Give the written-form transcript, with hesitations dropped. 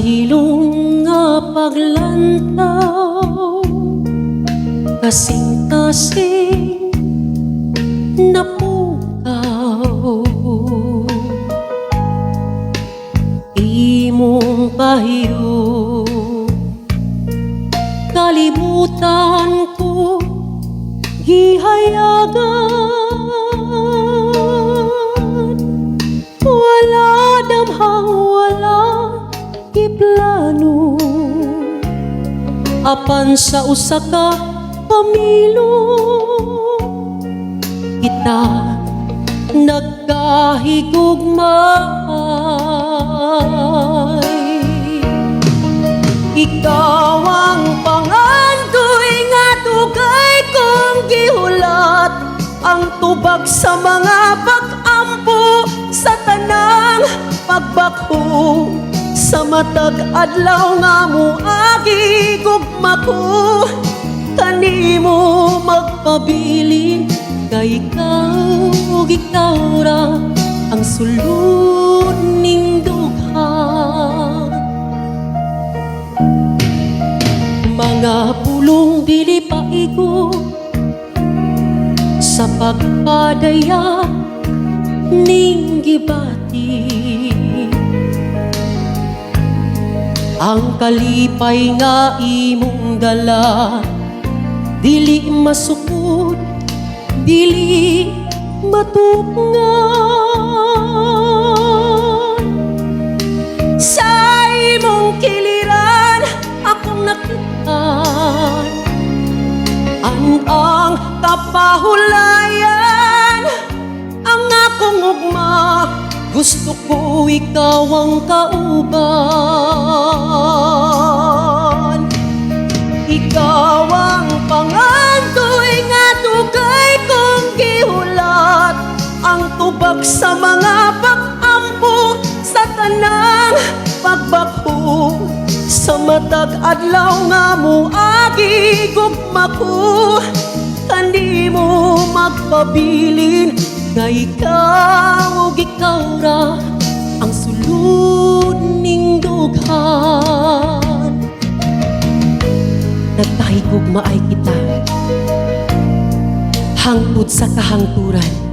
hilong nga paglantaw, kasing-kasing napukaw. Imong pahiyo kalibutan ko gihayagan, wala damhang wala iplano, apan sa usa ka pamilo kita nagkahigugmay. Ikaw ang pangandoy nga dugay kong gihulat, ang tubag sa mga pag-ampo sa tanang pagbakho, sa matag adlaw nga moagi gugma ko, kanimo magpabilin kay ikaw ikaw ra ang sulod ning dugha. Mga pulong dili paigo sa pagpadaya ning gibati, ang kalipay nga imong dala dili masukod, dili matupngan. Sa imong kiliran akong nakitaan, ang kapahulayan ang akong ugma, gusto ko ikaw ang kauban. Ikaw ang pangandoy nga dugay kong gihulat, ang tubag sa mga pag-ampo sa tanang pagbakho, sa matag adlaw nga moagi gugma ko, kanimo magpabilin nga ikaw ug ikaw ra ang sulod ning dughan. Nagkahigugmaay kita hangtod sa kahangturan,